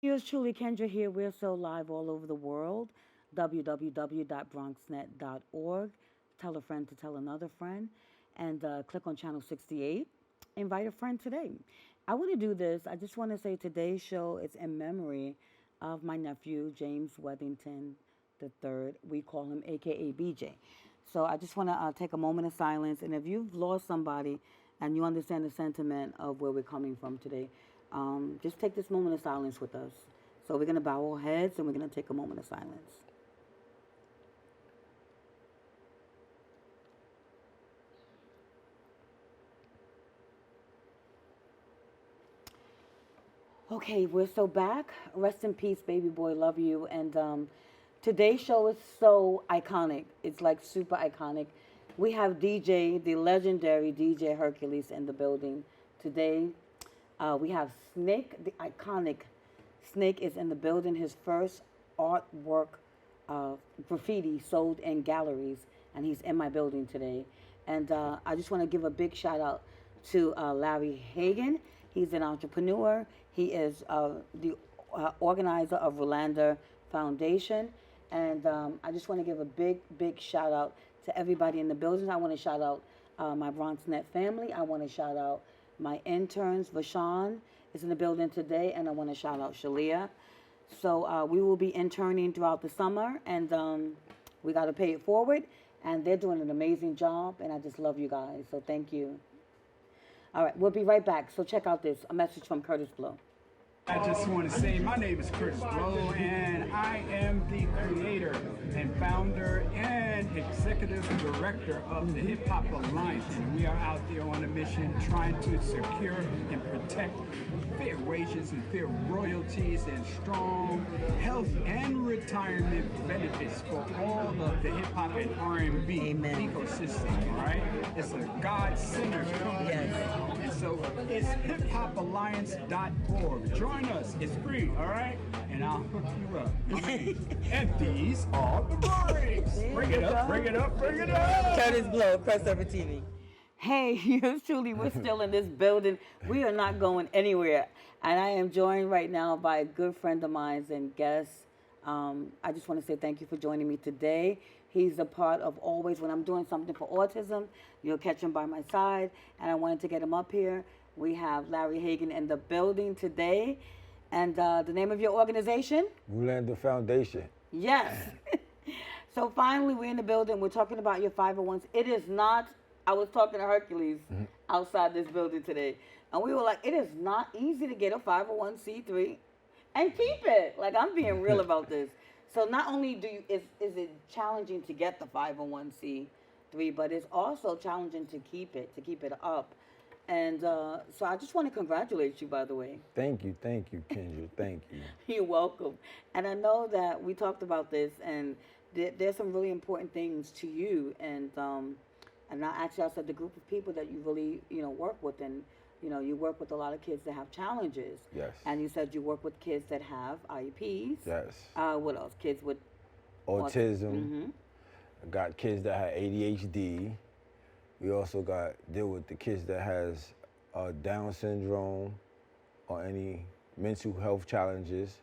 Yours truly, Kendra here. We're so live all over the world. www.bronxnet.org. Tell a friend to tell another friend. And click on channel 68. Invite a friend today. I want to do this. I just want to say today's show is in memory of my nephew, James Weathington the third. We call him AKA BJ. So I just want to take a moment of silence. And if you've lost somebody and you understand the sentiment of where we're coming from today, just take this moment of silence with us. So we're going to bow our heads and we're going to take a moment of silence. Okay, we're so back. Rest in peace, baby boy. Love you. And today's show is so iconic. It's like super iconic. We have DJ, the legendary DJ Hercules, in the building today. We have Snake, the iconic Snake, is in the building. His first artwork, uh, graffiti, sold in galleries, and he's in my building today. And I just want to give a big shout out to Larry Hagan. He's an entrepreneur. He is the organizer of Rolanda Foundation. And I just want to give a big, big shout out to everybody in the building. I want to shout out my BronxNet family. I want to shout out my interns. Vashawn is in the building today, and I want to shout out Shalia. So we will be interning throughout the summer, and we got to pay it forward. And they're doing an amazing job, and I just love you guys. So thank you. All right, we'll be right back. So check out this, a message from Curtis Blow. I just want to say my name is Curtis Blow, and I am the creator and founder and executive director of the Hip Hop Alliance. And we are out there on a mission trying to secure and protect fair wages and fair royalties and strong health and retirement benefits for all of the hip hop and R&B ecosystem, right? It's a God-centered company. Yes. And so it's hiphopalliance.org. Join us. It's free, all right? And I'll hook you up. And these are the breaks. Bring it up, bring it up, bring it up. Curtis Blow, Press Over TV. Hey, yours truly, we're still in this building. We are not going anywhere. And I am joined right now by a good friend of mine and guest. I just want to say thank you for joining me today. He's a part of always, when I'm doing something for autism, you'll catch him by my side. And I wanted to get him up here. We have Larry Hagan in the building today. And the name of your organization? Rolanda Foundation. Yes. So finally, we're in the building. We're talking about your 501s. It is not, I was talking to Hercules outside this building today. And we were like, it is not easy to get a 501c3 and keep it. Like, I'm being real about this. So not only is it challenging to get the 501c3, but it's also challenging to keep it up. And so I just want to congratulate you, by the way. Thank you, Kendra. Thank you. You're welcome. And I know that we talked about this, and there's some really important things to you. And I actually, I said the group of people that you really, work with, and you work with a lot of kids that have challenges. Yes. And you said you work with kids that have IEPs. Yes. What else? Kids with Autism. I got kids that have ADHD. We also deal with the kids that has Down syndrome or any mental health challenges.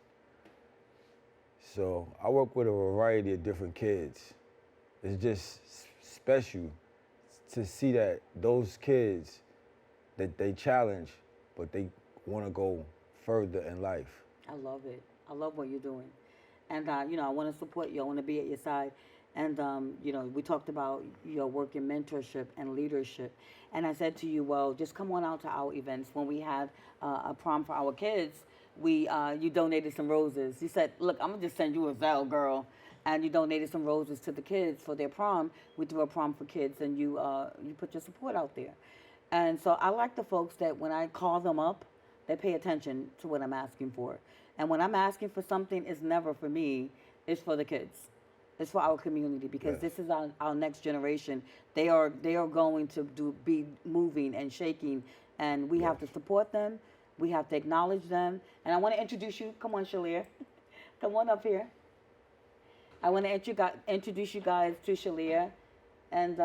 So I work with a variety of different kids. It's just special to see that those kids, that they challenge, but they want to go further in life. I love it. I love what you're doing. And, I want to support you. I want to be at your side. And, we talked about your work in mentorship and leadership. And I said to you, well, just come on out to our events. When we had a prom for our kids, you donated some roses. You said, look, I'm going to just send you a Zelle, girl. And you donated some roses to the kids for their prom. We threw a prom for kids, and you put your support out there. And so I like the folks that when I call them up, they pay attention to what I'm asking for. And when I'm asking for something, it's never for me, it's for the kids. It's for our community, because this is our next generation. They are going to be moving and shaking, and we have to support them. We have to acknowledge them. And I want to introduce you. Come on, Shalia. Come on up here. I want to introduce you guys to Shalia. And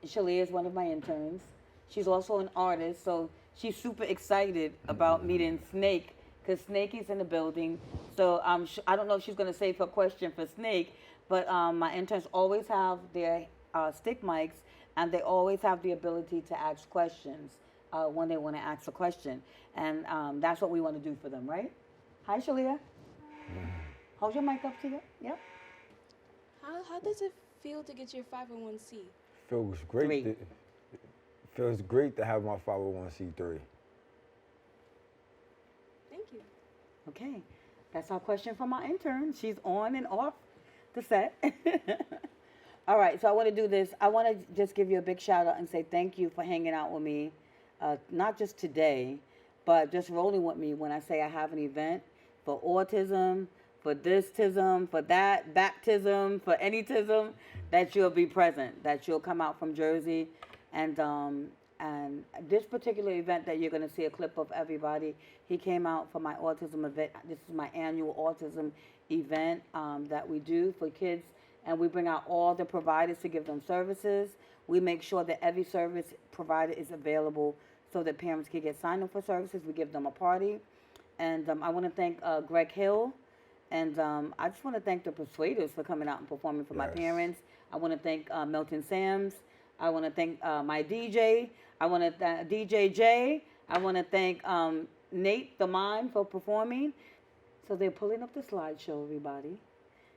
Shalia is one of my interns. She's also an artist, so she's super excited about meeting Snake, because Snake is in the building. So I don't know if she's going to save her question for Snake, but my interns always have their stick mics, and they always have the ability to ask questions when they want to ask a question. And that's what we want to do for them, right? Hi, Shalia. Hold your mic up to you. Yep. How does it feel to get your 501c? Feels great. Three. Feels great to have my 501c3. Thank you. Okay. That's our question from our intern. She's on and off the set. All right, so I want to do this. I want to just give you a big shout out and say thank you for hanging out with me, not just today, but just rolling with me when I say I have an event for autism, for this-tism, for that, baptism, for anytism, that you'll be present, that you'll come out from Jersey. And this particular event that you're going to see a clip of everybody, he came out for my autism event. This is my annual autism event that we do for kids. And we bring out all the providers to give them services. We make sure that every service provider is available so that parents can get signed up for services. We give them a party. And I want to thank Greg Hill. And I just want to thank the Persuaders for coming out and performing for my parents. I want to thank Milton Sams. I want to thank my DJ. I want to thank DJ J. I want to thank Nate the Mime for performing. So they're pulling up the slideshow, everybody.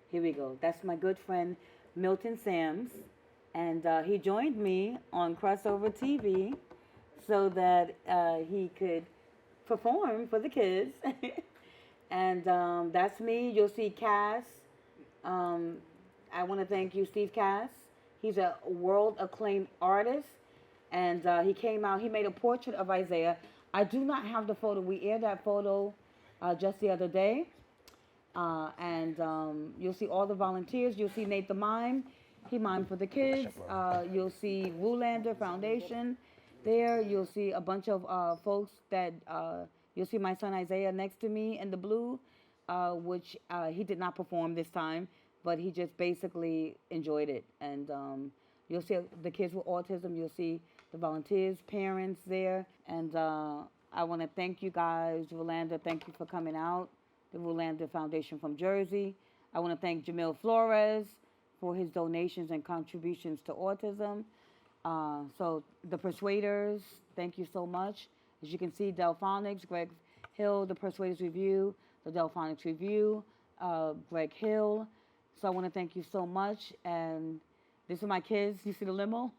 Here we go. That's my good friend Milton Sams. And he joined me on Crossover TV so that he could perform for the kids. And that's me. You'll see Cass. I want to thank you, Steve Cass. He's a world-acclaimed artist. And he came out. He made a portrait of Isaiah. I do not have the photo. We aired that photo just the other day. And you'll see all the volunteers. You'll see Nate the Mime. He mimed for the kids. You'll see Woolander Foundation there. You'll see a bunch of folks that... You'll see my son Isaiah next to me in the blue, which he did not perform this time, but he just basically enjoyed it. And you'll see the kids with autism. You'll see the volunteers, parents there. And I want to thank you guys. Rolanda, thank you for coming out. The Rolanda Foundation from Jersey. I want to thank Jamil Flores for his donations and contributions to autism. So the Persuaders, thank you so much. As you can see, Delphonics, Greg Hill, the Persuaders Review, the Delphonics Review, Greg Hill. So I want to thank you so much. And this is my kids. You see the limo?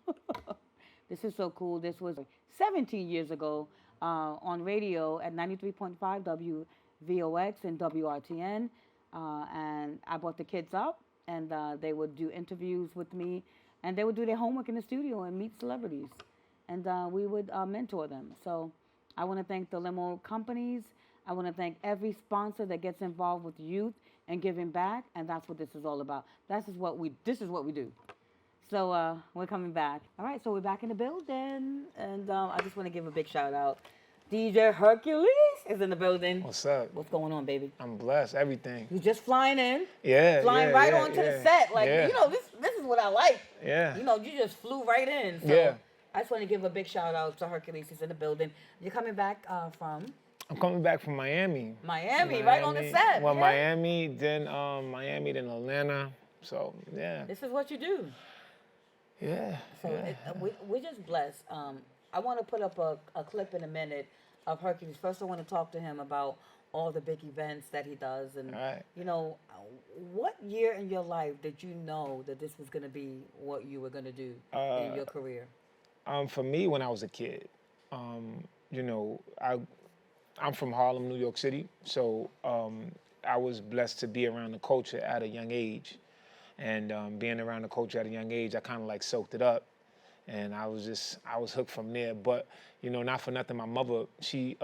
This is so cool. This was 17 years ago on radio at 93.5 WVOX and WRTN. And I brought the kids up, and they would do interviews with me. And they would do their homework in the studio and meet celebrities. And we would mentor them. So I want to thank the limo companies. I want to thank every sponsor that gets involved with youth and giving back, and that's what this is all about. This is what we do. So we're coming back. All right, so we're back in the building, and I just want to give a big shout out. DJ Hercules is in the building. What's up? What's going on, baby? I'm blessed. Everything. You just flying in. Flying right onto the set. Like, you know, this is what I like. Yeah. You know, you just flew right in. So I just want to give a big shout out to Hercules. He's in the building. You're coming back from? I'm coming back from Miami. Miami, right on the set. Well, Miami, then Atlanta. So, yeah. This is what you do. Yeah. So we're just blessed. I want to put up a clip in a minute of Hercules. First, I want to talk to him about all the big events that he does. And, you know, what year in your life did you know that this was going to be what you were going to do in your career? For me, when I was a kid, you know, I'm from Harlem, New York City. So I was blessed to be around the culture at a young age. And being around the culture at a young age, I kind of like soaked it up. And I was hooked from there. But, you know, not for nothing, my mother, she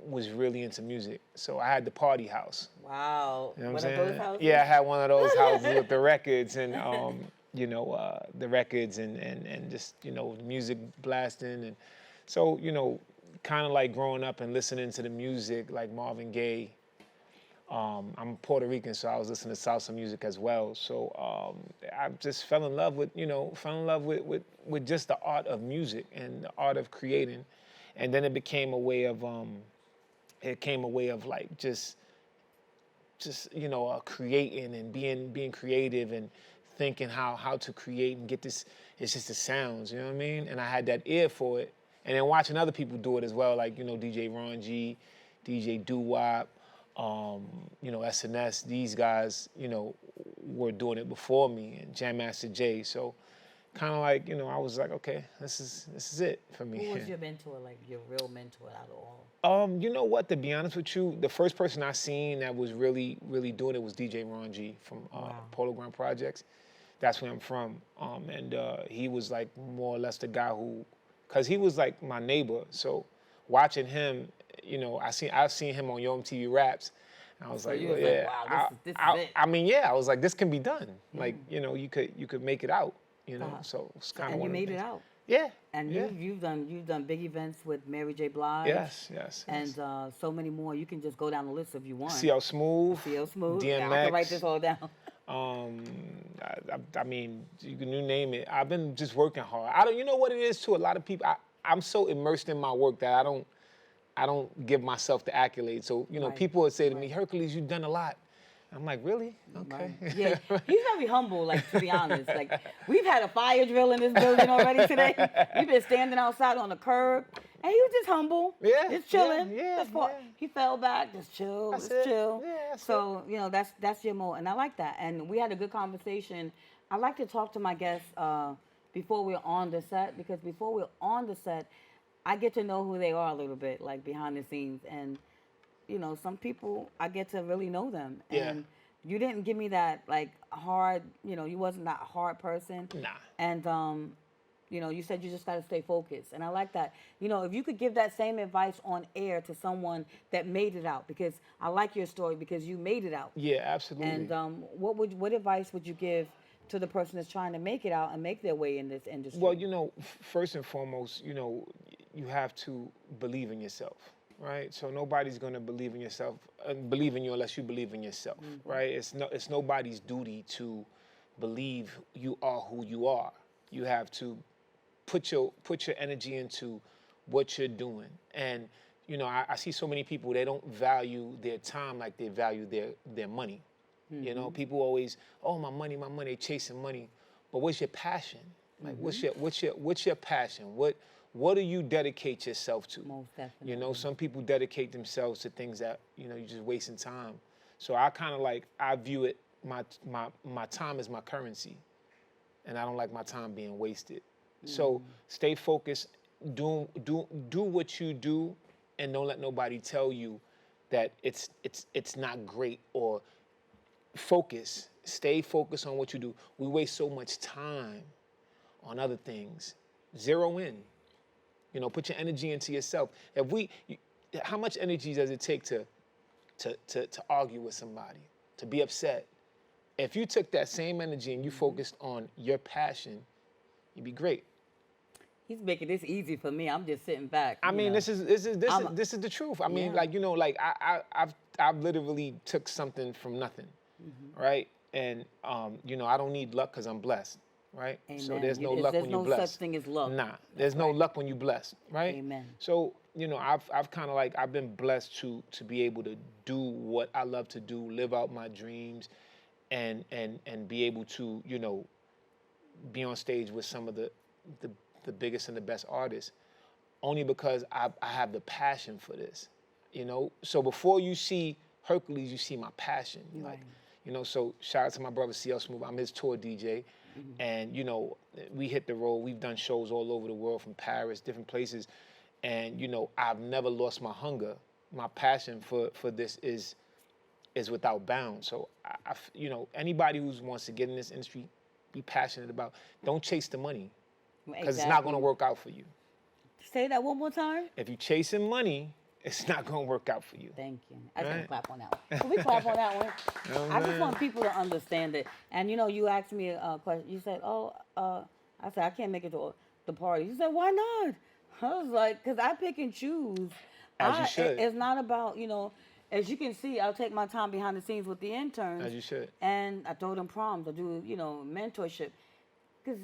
was really into music. So I had the party house. Wow. You know what I'm One saying? of those houses? Yeah, I had one of those houses with the records and, you know, the records and just, you know, music blasting. And so, you know, kind of like growing up and listening to the music like Marvin Gaye. I'm Puerto Rican, so I was listening to salsa music as well. So I just fell in love with just the art of music and the art of creating. And then it became a way of it came a way of like just creating and being creative and thinking how to create and get this. It's just the sounds, you know what I mean? And I had that ear for it. And then watching other people do it as well, like, DJ Ron G, DJ Doo-Wop, SNS, these guys, were doing it before me, and Jam Master Jay. So kind of like, I was like, okay, this is it for me. Who was your mentor, like your real mentor out of all? You know what? To be honest with you, the first person I seen that was really, really doing it was DJ Ron G from Polo Ground Projects. That's where I'm from. And he was like more or less the guy because he was like my neighbor. So watching him, I've seen him on Yo MTV Raps. And I was like, well, yeah, wow, this is it. I mean, yeah, I was like, this can be done. Like, you could make it out. So it's kind of and one you of the made it things. out. Yeah. And yeah. you've done big events with Mary J. Blige. Yes. And so many more. You can just go down the list if you want. CL Smooth. DMX. Yeah, I can write this all down. I mean, you name it. I've been just working hard. You know what it is too. A lot of people. I'm so immersed in my work that I don't give myself the accolades. So Right. people would say to me, Hercules, you've done a lot. I'm like, really? Okay. Right. Yeah, he's very humble, like, to be honest. Like, we've had a fire drill in this building already today. We've been standing outside on the curb, and he was just humble. Yeah, just chilling. yeah. He fell back, just chill, That's just it. chill. Yeah, that's so, that's your mode, and I like that. And we had a good conversation. I like to talk to my guests before we're on the set, because before we're on the set, I get to know who they are a little bit, like behind the scenes. And some people, I get to really know them. Yeah. And you didn't give me that, like, hard, you wasn't that hard person. Nah. And, you said you just got to stay focused. And I like that. If you could give that same advice on air to someone that made it out, because I like your story because you made it out. Yeah, absolutely. And what advice would you give to the person that's trying to make it out and make their way in this industry? Well, first and foremost, you have to believe in yourself, right? So nobody's gonna believe in you unless you believe in yourself, right? It's nobody's duty to believe you are who you are. You have to put your energy into what you're doing. And I see so many people, they don't value their time like they value their money. People always, oh, my money, they chasing money. But what's your passion? Like, what's your passion? What do you dedicate yourself to? Most definitely. Some people dedicate themselves to things that, you're just wasting time. So I kind of I view it, my time is my currency. And I don't like my time being wasted. So stay focused, do what you do, and don't let nobody tell you that it's not great, or focus. Stay focused on what you do. We waste so much time on other things. Zero in. Put your energy into yourself. How much energy does it take to argue with somebody, to be upset? If you took that same energy and you focused on your passion, you'd be great. He's making this easy for me. I'm just sitting back. I mean, this is the truth. I mean, I've literally took something from nothing, right? And I don't need luck because I'm blessed, right? Amen. So there's no luck when you're blessed. There's no such thing as luck. Nah, there's no luck when you're blessed, right? Amen. So I've kind of I've been blessed to be able to do what I love to do, live out my dreams, and be able to be on stage with some of the biggest and the best artists, only because I have the passion for this, So before you see Hercules, you see my passion, Right. So shout out to my brother CL Smooth. I'm his tour DJ, and we hit the road. We've done shows all over the world, from Paris, different places, and I've never lost my hunger. My passion for this is without bounds. So anybody who wants to get in this industry, be passionate about. Don't chase the money, because it's not going to work out for you. Say that one more time. If you're chasing money, it's not going to work out for you. Thank you. I just want to Right. clap on that one. Can we clap on that one? I just want people to understand it. And you asked me a question. You said, I said, I can't make it to the party. You said, why not? I was like, because I pick and choose. As you should. It's not about, as you can see, I'll take my time behind the scenes with the interns. As you should. And I throw them proms. I do, mentorship. Because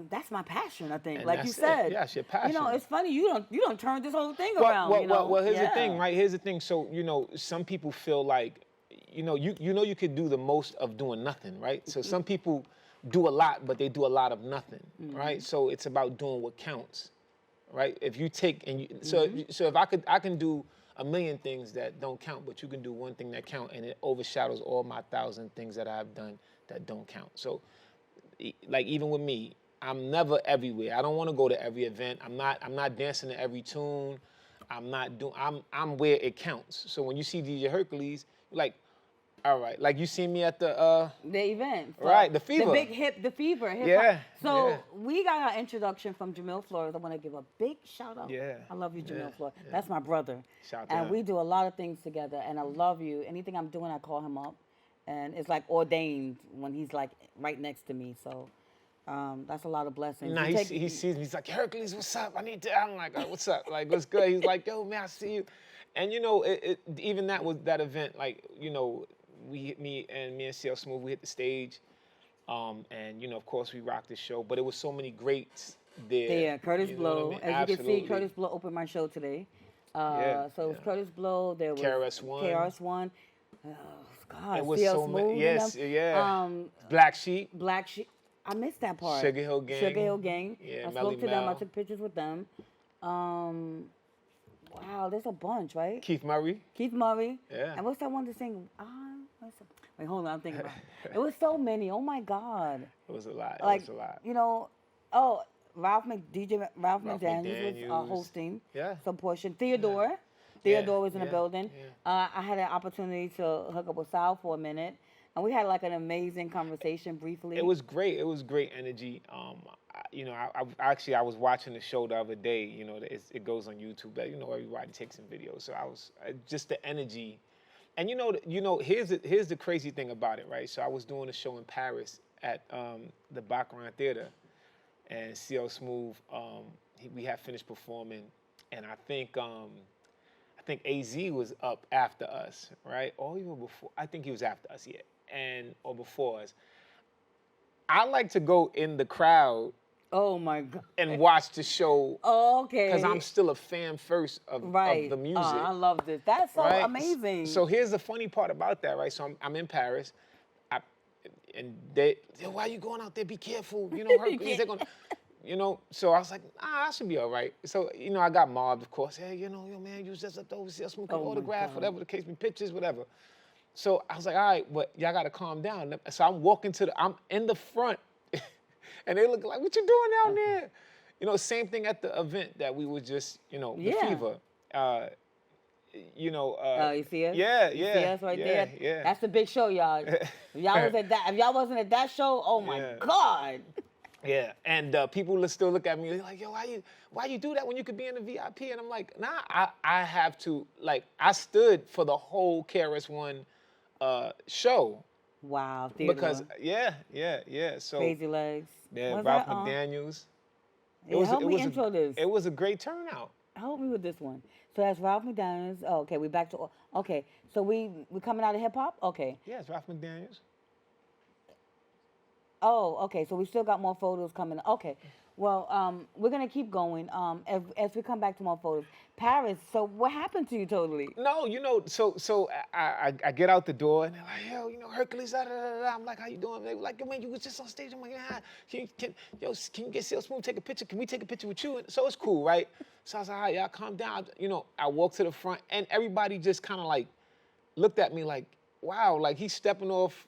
that's my passion, I think. And Like you that's it. said. Yeah, it's your passion. You know, it's funny, you don't turn this whole thing around, Well, you know. well, here's the Yeah. thing, right? Here's the thing. So, some people feel like, you could do the most of doing nothing, right? So some people do a lot, but they do a lot of nothing, right? So it's about doing what counts, right? If you take so if I can do a million things that don't count, but you can do one thing that count, and it overshadows all my 1,000 things that I've done that don't count. So, like even with me, I'm never everywhere. I don't want to go to every event. I'm not dancing to every tune. I'm where it counts. So when you see DJ Hercules, you're like, all right, like you see me at the event. Right, the Fever. The Fever. Hip Yeah, hop. So yeah. we got our introduction from Jamil Flores. I want to give a big shout out. Yeah, I love you, Jamil yeah, Flores. yeah. That's my brother. Shout to and him. we do a lot of things together, and I love you. Anything I'm doing, I call him up. And it's like ordained when he's like right next to me. So that's a lot of blessings. Nah, he sees me. He's like, Hercules, what's up? I'm like, what's up? Like, what's good? He's like, yo, man, I see you. And even that event, like, me and CL Smooth, we hit the stage, and of course we rocked the show. But it was so many greats there. Yeah, Curtis you know Blow. what I mean? As you can see, Absolutely. Curtis Blow opened my show today. Yeah, So it was Curtis Blow. There was KRS-One. KRS-One. Oh God, It was CL so many. Smooth, Yes, you know? yeah. Black Sheep. Black Sheep. I missed that part. Sugar Hill Gang. Sugar Hill Gang. Yeah, I Melly spoke to them. I Mel. took pictures with them. Wow, there's a bunch, right? Keith Murray. Keith Murray. Yeah. And what's that one to sing? Wait, hold on, I'm thinking about it. It was so many. Oh my God. It was a lot. Like, It was a lot. DJ Ralph McDaniels was McDaniels. hosting Yeah. some portion. Theodore. Theodore was in the yeah, building. yeah. I had an opportunity to hook up with Sal for a minute. And we had like an amazing conversation briefly. It was great. It was great energy. I was watching the show the other day. It goes on YouTube. But everybody takes some videos. So I was just the energy, and here's the crazy thing about it, right? So I was doing a show in Paris at the Baccarat Theater, and CL Smooth. We had finished performing, and I think AZ was up after us, right? Or even before. I think he was after us, yeah. Or before us. I like to go in the crowd. Oh my God. And watch the show. Oh, okay. Because I'm still a fan first of the music. I love this. That's so right? amazing. So here's the funny part about that, right? So I'm in Paris, and they, why are you going out there? Be careful. Hercules, they're gonna. So I was like, I should be all right. So, I got mobbed, of course. Hey, yo, man, you was just up there overseas, smoking autograph, whatever the case, me pictures, whatever. So I was like, all right, but y'all gotta calm down. So I'm walking I'm in the front, and they look like, what you doing down there? Same thing at the event that we were just, the Fever. You see us? Yeah, You see us right there? Yeah. That's the big show, y'all. If y'all wasn't at that show, oh my God. Yeah, and people still look at me they're like, yo, why you do that when you could be in the VIP? And I'm like, nah, I have to, like, I stood for the whole KRS-One show. Wow, Theodore. Because, yeah. So Crazy Legs. yeah, Was Ralph that, McDaniels. help me intro this. It was a great turnout. Help me with this one. So that's Ralph McDaniels. Oh, okay, we back to, okay. So we coming out of hip hop? Okay. Yeah, it's Ralph McDaniels. Oh, okay. So we still got more photos coming. Okay. Well, we're gonna keep going. As we come back to more photos. Paris. So what happened to you totally? No, so I get out the door and they're like, yo, Hercules, da da da da. I'm like, how you doing? They were like, yo, man, you was just on stage. I'm like, yeah. Can you get CL Smooth, take a picture? Can we take a picture with you? And so it's cool, right? So I was like, all right, y'all calm down. I walked to the front and everybody just kind of like looked at me like, wow, like he's stepping off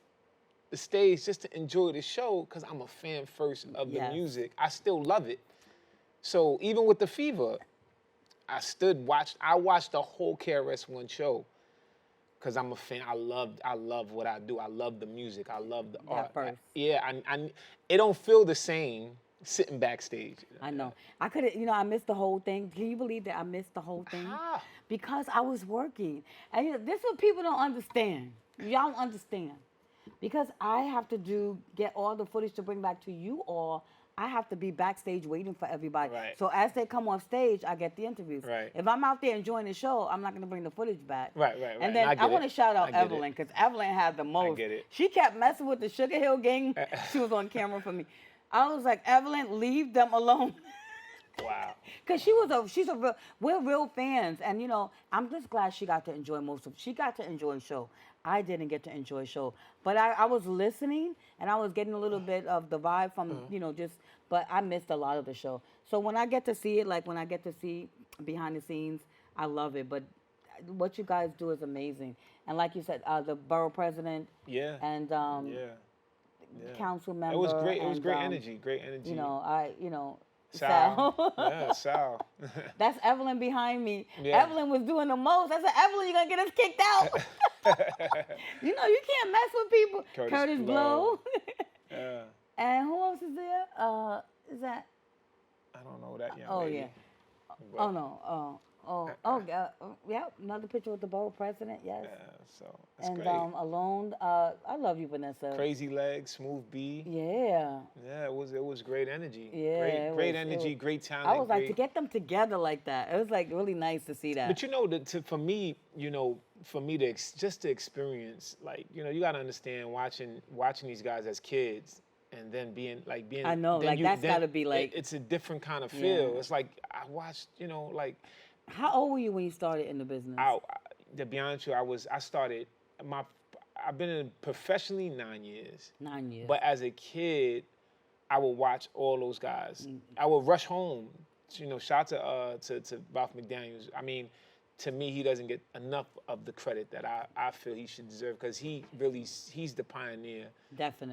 the stage just to enjoy the show because I'm a fan first of the music. I still love it. So even with the Fever, I watched the whole KRS-One show because I'm a fan. I love what I do. I love the music. I love the art. First. It don't feel the same sitting backstage. I know. I could have, I missed the whole thing. Can you believe that I missed the whole thing? How? Because I was working. And this is what people don't understand. Y'all don't understand. Because I have to get all the footage to bring back to you all, I have to be backstage waiting for everybody. Right. So as they come on stage, I get the interviews. Right. If I'm out there enjoying the show, I'm not going to bring the footage back. Right. And then I want to shout out Evelyn, because Evelyn had the most. get it. She kept messing with the Sugar Hill Gang. She was on camera for me. I was like, Evelyn, leave them alone. Wow. Cause she's a real, we're real fans, and I'm just glad she got to enjoy she got to enjoy the show. I didn't get to enjoy the show, but I was listening and I was getting a little bit of the vibe from but I missed a lot of the show. So when I get to see it, like when I get to see behind the scenes, I love it. But what you guys do is amazing, and like you said, the borough president, Yeah. and Yeah. council member. It was great. It was and, great energy. Great energy. Sal. Yeah, Sal. That's Evelyn behind me. Yeah. Evelyn was doing the most. I said, Evelyn, you're going to get us kicked out. You can't mess with people. Curtis Blow. Yeah. And who else is there? Is that? I don't know that young Oh, lady. yeah. But, Oh, no. Yeah, another picture with the borough president, yes. Yeah, so it's And great. Alone, I love you, Vanessa. Crazy Legs, Smooth B. Yeah. Yeah, it was great energy. Yeah, Great it energy, was- great talent. I was like, great- to get them together like that, it was like really nice to see that. But for me, for me to just to experience, like, you got to understand watching these guys as kids, and then being. I know, then like, that's gotta be, like- it's a different kind of feel. Yeah. It's like I watched, like. How old were you when you started in the business? To be honest with you, I've been in professionally 9 years. 9 years. But as a kid, I would watch all those guys. Mm-hmm. I would rush home. Shout out to Ralph McDaniels. I mean, to me, he doesn't get enough of the credit that I feel he should deserve, because he's the pioneer.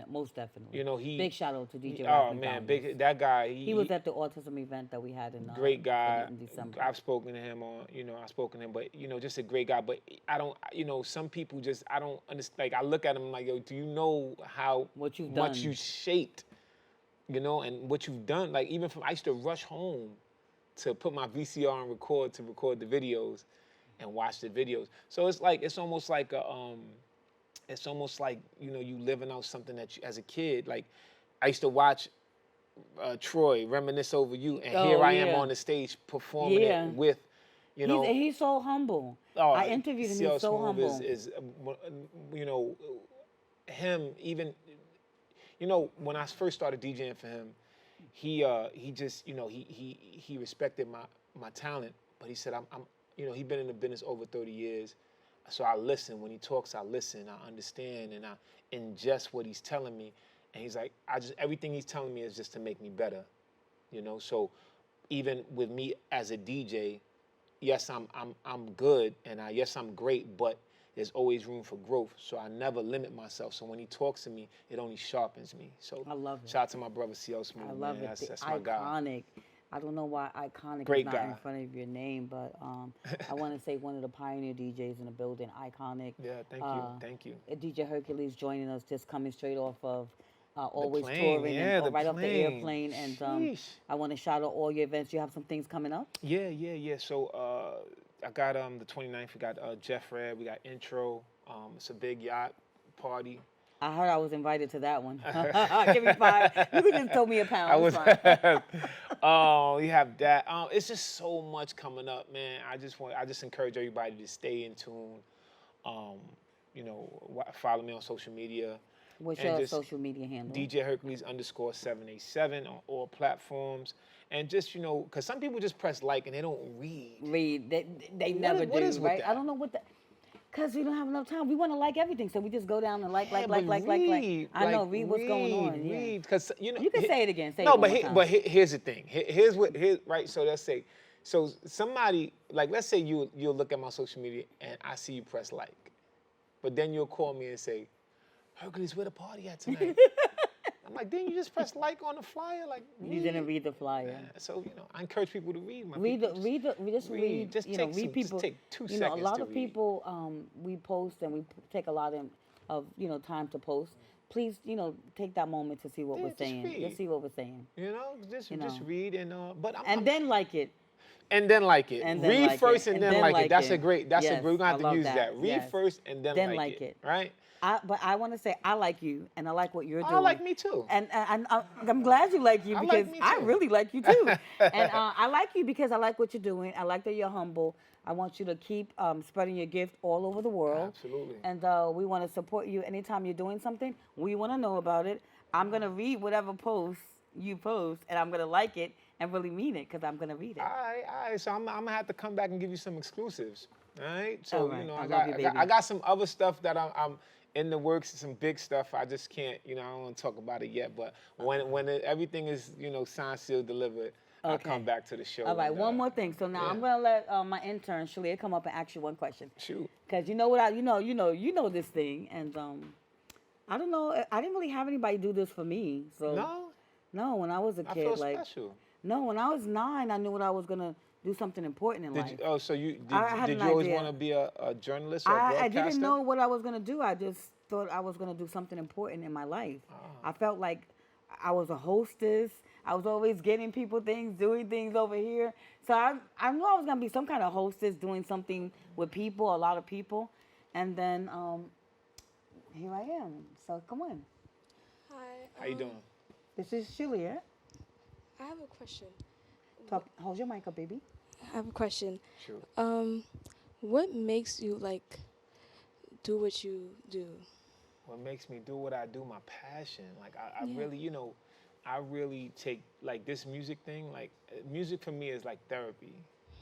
Most definitely. He Big shout out to DJ. Oh Ralph man, McDonald. that guy. He was at the autism event that we had in Great guy. in December. I've spoken to him I've spoken to him, but just a great guy. But I don't, some people just, I don't understand. Like, I look at him like, yo, do you know how What you've much done. you shaped, and what you've done? Like, even I used to rush home to put my VCR on record to record the videos and watch the videos. So it's almost like you living out something that you, as a kid. Like, I used to watch Troy reminisce over you, and here I am on the stage performing it with, He's so humble. I interviewed him. He's so humble. Is him even. When I first started DJing for him, he just he respected my talent, but he said I'm he's been in the business over 30 years, so I listen. When he talks, I listen, I understand, and I ingest what he's telling me. And he's like, everything he's telling me is just to make me better, So even with me as a DJ, yes, I'm good, and yes, I'm great, but there's always room for growth. So I never limit myself. So when he talks to me, it only sharpens me. So I love it. Shout out to my brother CL Smooth. I love man. it. That's my guy. Iconic. I don't know why iconic Great is not in guy. front of your name, but I want to say one of the pioneer DJs in the building, iconic. Yeah, thank you. DJ Hercules joining us, just coming straight off of always plane, touring yeah, and the right off the plane. airplane. And Sheesh. I want to shout out all your events. You have some things coming up? Yeah. So I got the 29th. We got Jeff Red. We got Intro. It's a big yacht party. I heard I was invited to that one. Give me 5. You could just throw me a pound. I was. It's fine. Oh, you have that. It's just so much coming up, man. I just encourage everybody to stay in tune. Follow me on social media. What's And your just social media handle? DJ Hercules _787 on all platforms. And just, because some people just press like and they don't read. They never what do, is with right? that? I don't know what because we don't have enough time. We want to like everything, so we just go down and like. Read, I know, read what's going on. Yeah. Read, because You can say it again. Say No, it one more time. but here's the thing. Here's right. So let's say, somebody, like, let's say you'll look at my social media and I see you press like, but then you'll call me and say, Hercules, where the party at tonight? I'm like, didn't you just press like on the flyer? Like, You didn't read the flyer. Yeah, so I encourage people to read my Read peoples. just read. Just you take know, read people. Just take 2 a seconds lot to of read. people we post and we take a lot of time to post. Please, take that moment to see what Yeah, we're just saying. read. Just see what we're saying. Just know. read and but I'm, And then like it. and then like it. And then Read like first it. and then like it. That's a great. That's Yes, a we're gonna have I to love use that. that. Read Yes. first and then like it. Right? But I want to say I like you and I like what you're doing. I like me too. And I'm glad you like you I because like me I too. really like you too. And I like you because I like what you're doing. I like that you're humble. I want you to keep spreading your gift all over the world. Absolutely. And we want to support you anytime you're doing something. We want to know about it. I'm going to read whatever posts, you post, and I'm gonna like it and really mean it because I'm gonna read it. All right. So I'm gonna have to come back and give you some exclusives. All right. So All right. you know, I I love you, baby. got some other stuff that I'm in the works. Some big stuff. I just can't. I don't want to talk about it yet. But when everything is signed, sealed, delivered, I'll Okay. come back to the show. All right, and, one more thing. So now I'm yeah. gonna let my intern Shalia come up and ask you one question. Shoot. Cause you know what you know this thing, and I don't know. I didn't really have anybody do this for me. So No, when I was a kid, I feel like special. no, when I was 9, I knew what I was gonna do something important in life. So I had did an you always idea. want to be a journalist or a I broadcaster? didn't know what I was gonna do. I just thought I was gonna do something important in my life. I felt like I was a hostess. I was always getting people things, doing things over here. So I knew I was gonna be some kind of hostess, doing something with people, a lot of people. And then here I am. So come on. Hi. How you doing? This is Shalia. I have a question. Hold your mic up, baby. I have a question. Sure. What makes you like do what you do? What makes me do what I do, my passion. Like I Yeah. really, I really take like this music thing. Like music for me is like therapy.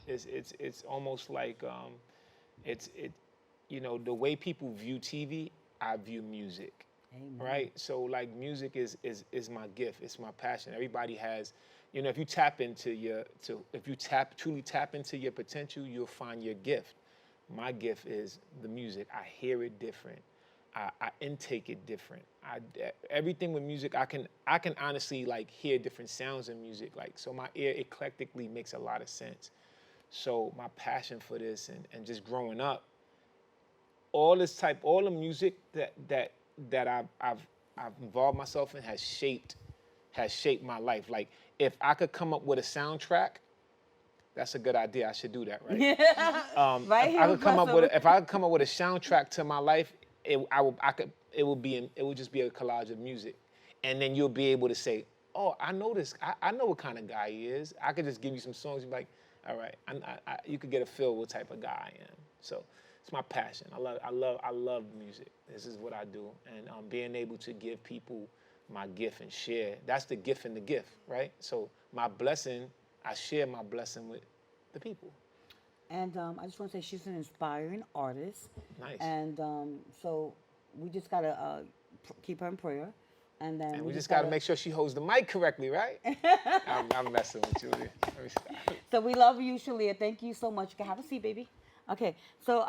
It's almost like the way people view TV, I view music. Amen. Right? So like music is my gift. It's my passion. Everybody has, if you tap into truly tap into your potential, you'll find your gift. My gift is the music. I hear it different. I intake it different. Everything with music, I can honestly like hear different sounds in music. Like so my ear eclectically makes a lot of sense. So my passion for this and just growing up, all the music that I've involved myself in has shaped my life. Like if I could come up with a soundtrack, that's a good idea. I should do that, right? Right If here, I could come up with a soundtrack to my life, it would just be a collage of music, and then you'll be able to say, oh, I know this. I know what kind of guy he is. I could just give you some songs. You'd be like, all right, you could get a feel what type of guy I am. So it's my passion. I love music. This is what I do, and being able to give people my gift and share. That's the gift and the gift, right? So my blessing, I share my blessing with the people. And I just want to say she's an inspiring artist. Nice. And so we just gotta keep her in prayer, and then And we just gotta make sure she holds the mic correctly, right? I'm messing with you. Let me stop. So we love you, Shalia. Thank you so much. You can have a seat, baby. Okay. So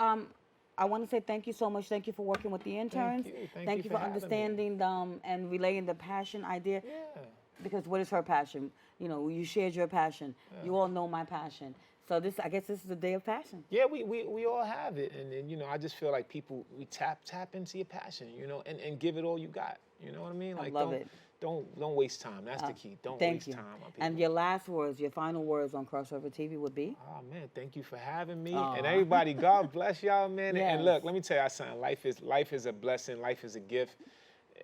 I want to say thank you so much. Thank you for working with the interns. Thank you for for having me. understanding and relaying the passion idea. Yeah. Because what is her passion? You shared your passion. You all know my passion. So I guess this is the day of passion. Yeah, we all have it, and I just feel like we tap into your passion, and give it all you got. You know what I mean? Like love it. Don't waste time. That's the key. Don't Thank waste you. time on people. And your last words, your final words on Crossover TV would be? Oh man, thank you for having me, and everybody. God bless y'all, man. Yes. And look, let me tell y'all something. Life is a blessing. Life is a gift,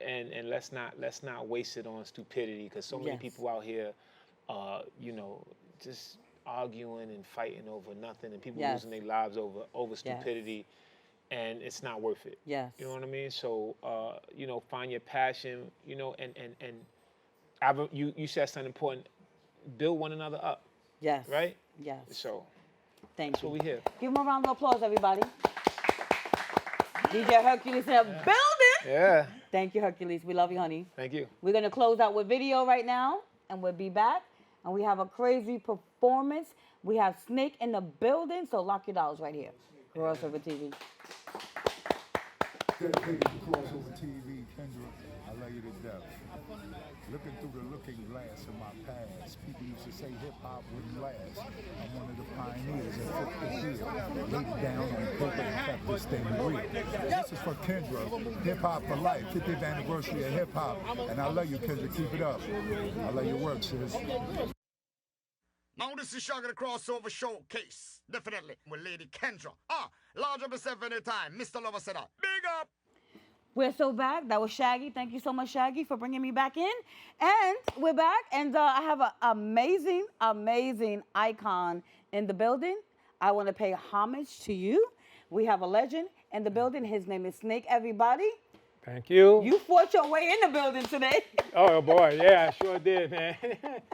and let's not waste it on stupidity, because so many Yes. people out here, just arguing and fighting over nothing, and people Yes. losing their lives over stupidity, and it's not worth it. Yes. You know what I mean? So find your passion, and you said something important. Build one another up, Yes. right? Yes. So Thank that's you. what we here. Give them a round of applause, everybody. DJ Hercules in the building. Yeah. Thank you, Hercules. We love you, honey. Thank you. We're going to close out with video right now, and we'll be back. And we have a crazy performance. We have Snake in the building, so lock your dollars right here. Crossover TV. Dedicated to Crossover TV, Kendra, I love you to death. Looking through the looking glass of my past, people used to say hip-hop wouldn't last. I'm one of the pioneers that took the field, laid it down on paper and kept this thing real. This is for Kendra, hip-hop for life, 50th anniversary of hip-hop. And I love you, Kendra, keep it up. I love your work, sis. Now this is Shaggy the Crossover Showcase, definitely, with Lady Kendra. Large up yourself anytime, Mr. Lover said that. Big up! We're so back. That was Shaggy. Thank you so much, Shaggy, for bringing me back in. And we're back, and I have an amazing, amazing icon in the building. I want to pay homage to you. We have a legend in the building. His name is Snake, everybody. Thank you. You fought your way in the building today. Oh boy, yeah, I sure did, man.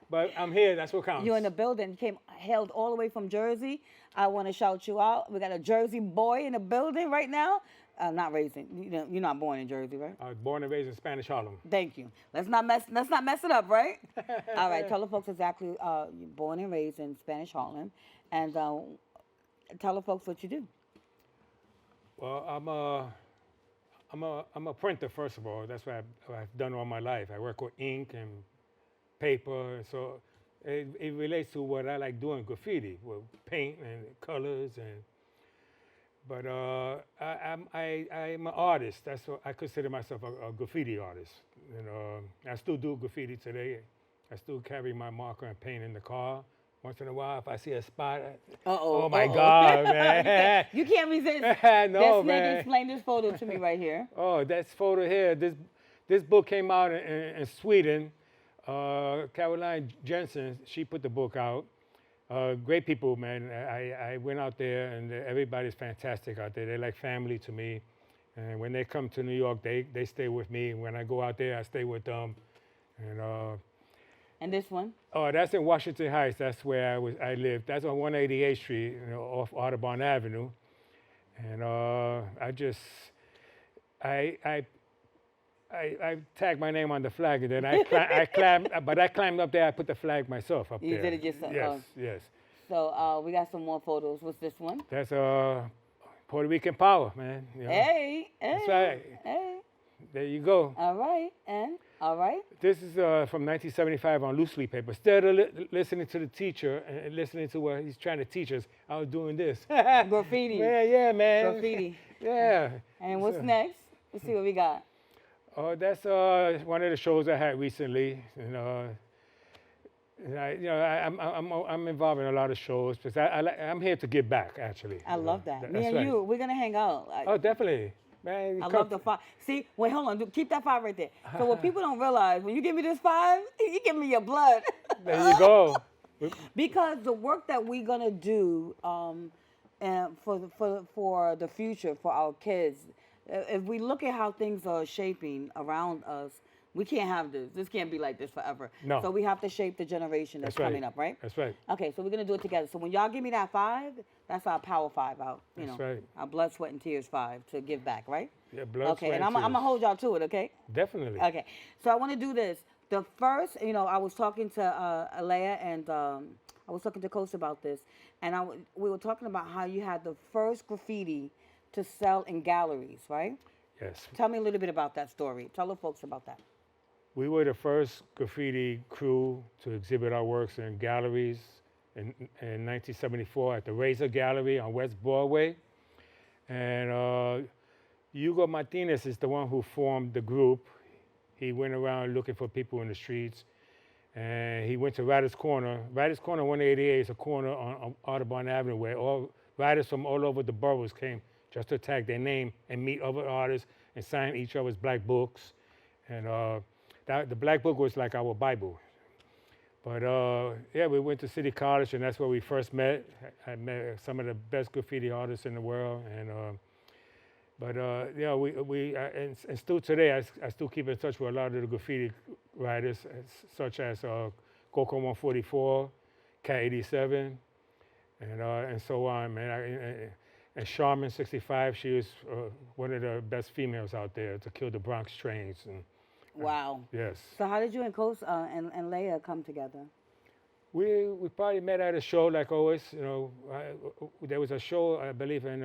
But I'm here. That's what counts. You're in the building. Came hailed all the way from Jersey. I want to shout you out. We got a Jersey boy in the building right now. Not raising. You're not born in Jersey, right? I was born and raised in Spanish Harlem. Thank you. Let's not mess it up, right? All right. Tell the folks exactly. You're born and raised in Spanish Harlem, and tell the folks what you do. Well, I'm a printer, first of all. That's what I've done all my life. I work with ink and paper, and so it relates to what I like doing, graffiti, with paint and colors. But I'm an artist. That's what I consider myself, a graffiti artist. I still do graffiti today. I still carry my marker and paint in the car. Once in a while, if I see a spot, oh my God, man. You can't resist. No, man. man. Explain this photo to me right here. Oh, that's photo here. This book came out in Sweden. Caroline Jensen, she put the book out. Great people, man. I went out there, and everybody's fantastic out there. They're like family to me. And when they come to New York, they stay with me. When I go out there, I stay with them. And this one? Oh, that's in Washington Heights. That's where I lived. That's on 188th Street, off Audubon Avenue. And I tagged my name on the flag, and then I climbed up there. I put the flag myself up there. You did it yourself? Yes, yes. So we got some more photos. What's this one? That's Puerto Rican power, man. Hey. That's right. Hey. There you go. All right, and all right. This is from 1975 on loose leaf paper. Instead of listening to the teacher and listening to what he's trying to teach us, I was doing this. Graffiti. Yeah, man. Graffiti. Yeah. And what's next? Let's see what we got. Oh, that's one of the shows I had recently. I'm involved in a lot of shows because I'm here to give back, actually. I love that. Me That's and right. you, we're gonna hang out. Oh, definitely. Man, I love the 5. See, wait, hold on. Keep that 5 right there. So what people don't realize, when you give me this 5, you give me your blood. There you go. Because the work that we're gonna do and for the future, for our kids, if we look at how things are shaping around us, we can't have this. This can't be like this forever. No. So we have to shape the generation that's coming up, right? That's right. Okay, so we're gonna do it together. So when y'all give me that 5, that's our power 5 out. That's right. Our blood, sweat, and tears 5 to give back, right? Yeah, blood, Okay, sweat, and I'm gonna hold y'all to it, okay? Definitely. Okay, so I want to do this. The first, I was talking to Alea and I was talking to Coach about this, and we were talking about how you had the first graffiti to sell in galleries, right? Yes. Tell me a little bit about that story. Tell the folks about that. We were the first graffiti crew to exhibit our works in galleries in 1974 at the Razor Gallery on West Broadway. And Hugo Martinez is the one who formed the group. He went around looking for people in the streets. And he went to Writers Corner. Writers Corner 188 is a corner on Audubon Avenue where all writers from all over the boroughs came just to tag their name and meet other artists and sign each other's black books. And the black book was like our Bible. But we went to City College, and that's where we first met. I met some of the best graffiti artists in the world. And and still today, I still keep in touch with a lot of the graffiti writers, such as Coco 144, Cat 87, and so on, man. And Charmin 65, she was one of the best females out there to kill the Bronx trains. And, Wow. yes. So how did you and Coach and Leia come together? We probably met at a show, like always. There was a show, I believe, in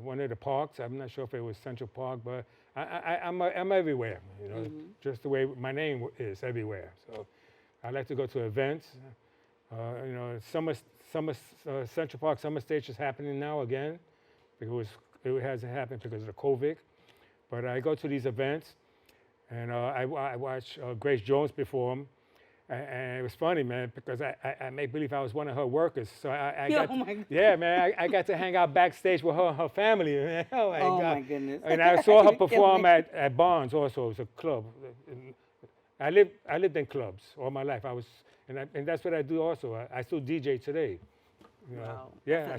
one of the parks. I'm not sure if it was Central Park, but I'm everywhere. Just the way my name is everywhere. So I like to go to events. Central Park Summer Stage is happening now again, because it hasn't happened because of the COVID. But I go to these events, and I watched Grace Jones perform. And it was funny, man, because I made believe I was one of her workers. So I got to hang out backstage with her and her family. Man. Oh my goodness. And I saw her perform at Barnes also. It was a club. I lived in clubs all my life. And that's what I do also. I still DJ today. Wow. Yeah,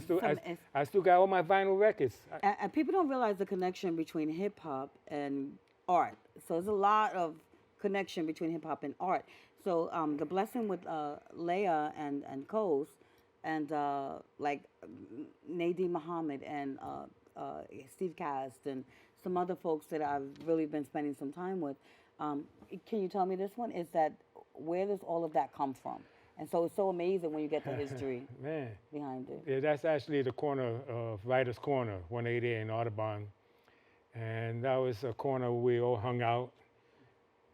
I still got all my vinyl records. And people don't realize the connection between hip hop and art. So there's a lot of connection between hip hop and art. So the blessing with Leia and Coase and like Nadine Muhammad and Steve Cast and some other folks that I've really been spending some time with. Can you tell me this one? Is that where does all of that come from? And so it's so amazing when you get the history Man. behind it. Yeah, that's actually the corner of Writer's Corner, 188 in Audubon. And that was a corner where we all hung out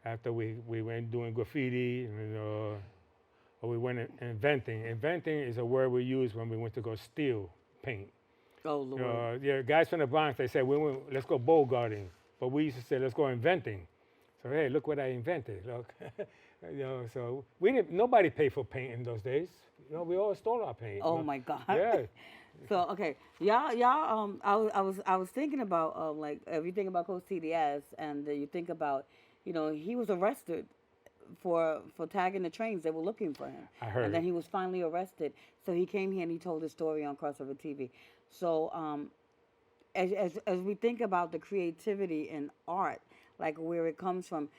after we went doing graffiti and or we went inventing. Inventing is a word we use when we went to go steal paint. Oh, Lord. Yeah, guys from the Bronx, they said, let's go bogarting. But we used to say, let's go inventing. So, hey, look what I invented. Look. So nobody paid for paint in those days. We all stole our paint. Oh, my God. Yeah. So okay, y'all. I was thinking about like if you think about Coach TDS and you think about, he was arrested for tagging the trains that were looking for him. I heard. And then he was finally arrested. So he came here and he told his story on Crossover TV. So as we think about the creativity in art, like where it comes from,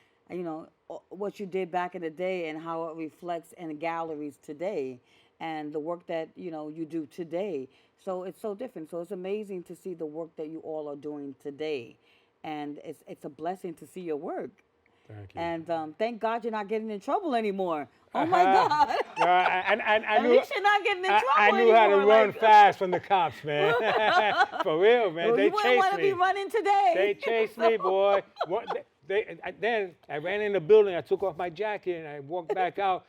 what you did back in the day and how it reflects in galleries today, and the work that you do today. So it's so different. So it's amazing to see the work that you all are doing today, and it's a blessing to see your work. Thank you. And thank God you're not getting in trouble anymore. Oh my God! I At knew, least you're not getting in trouble I knew how to anymore, run like- fast from the cops, man. For real, man. Well, They you wouldn't chased want to me. be running today. They chased me, boy. Then I ran in the building. I took off my jacket and I walked back out,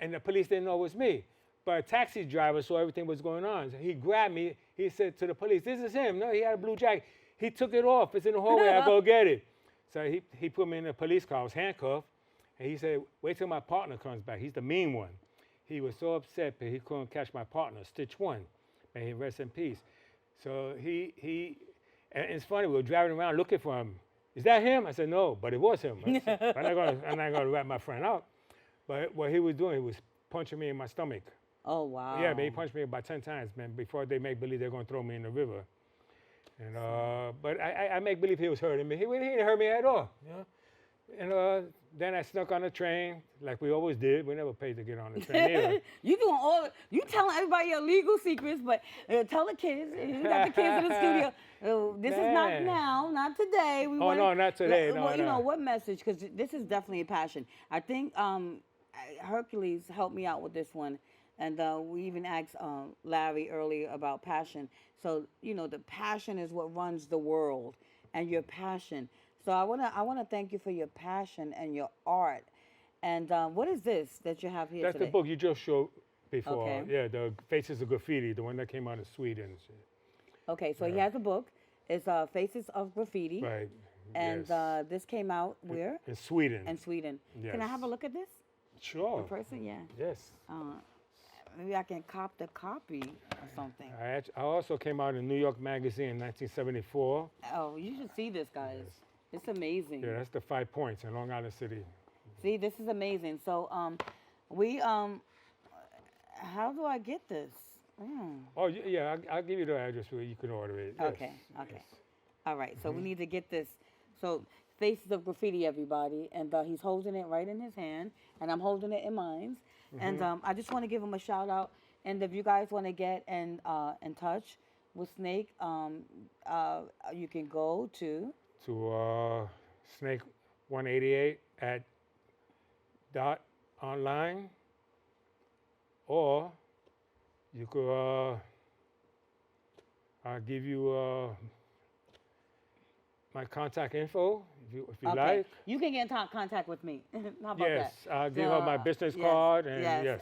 and the police didn't know it was me. But a taxi driver saw everything was going on. So he grabbed me. He said to the police, "This is him." No, he had a blue jacket. He took it off. It's in the hallway. I go get it. So he put me in a police car. I was handcuffed. And he said, "Wait till my partner comes back. He's the mean one." He was so upset that he couldn't catch my partner, Stitch One. May he rest in peace. So and it's funny, we were driving around looking for him. Is that him? I said, no, but it was him. I said, I'm not gonna rat my friend out. But what he was doing, he was punching me in my stomach. Oh wow. Yeah, but he punched me about 10 times, man, before they make believe they're gonna throw me in the river. And but I make believe he was hurting me. He didn't hurt me at all. And then I snuck on the train, like we always did. We never paid to get on the train either. You telling everybody your legal secrets, but tell the kids. You got the kids in the studio. This is not Man. now, not today. No, not today. Well, No. what message? Because this is definitely a passion. I think Hercules helped me out with this one, and we even asked Larry earlier about passion. So the passion is what runs the world, and your passion. So I wanna thank you for your passion and your art. And what is this that you have here That's today? the book you just showed before. Okay. Yeah, the Faces of Graffiti, the one that came out of Sweden. Okay, so he has a book. It's Faces of Graffiti. Right. And yes. this came out where? In Sweden. In Sweden. Can I have a Yes. look at this Sure. in person? Yeah. Yes. Maybe I can cop the copy or something. I also came out in New York Magazine in 1974. Oh, you should see this, guys. It's amazing. Yeah, that's the 5 Points in Long Island City. See, this is amazing. So, how do I get this? Oh, yeah, I'll give you the address where you can order it. Yes. Okay. All right, so we need to get this. So, Faces of Graffiti, everybody. And he's holding it right in his hand, and I'm holding it in mine. And I just want to give him a shout out. And if you guys want to get in touch with Snake, you can go to Snake 188 at .online, or you could I'll give you my contact info if you like. You can get in contact with me. How about Yes, that? I'll give her my business card, and yes.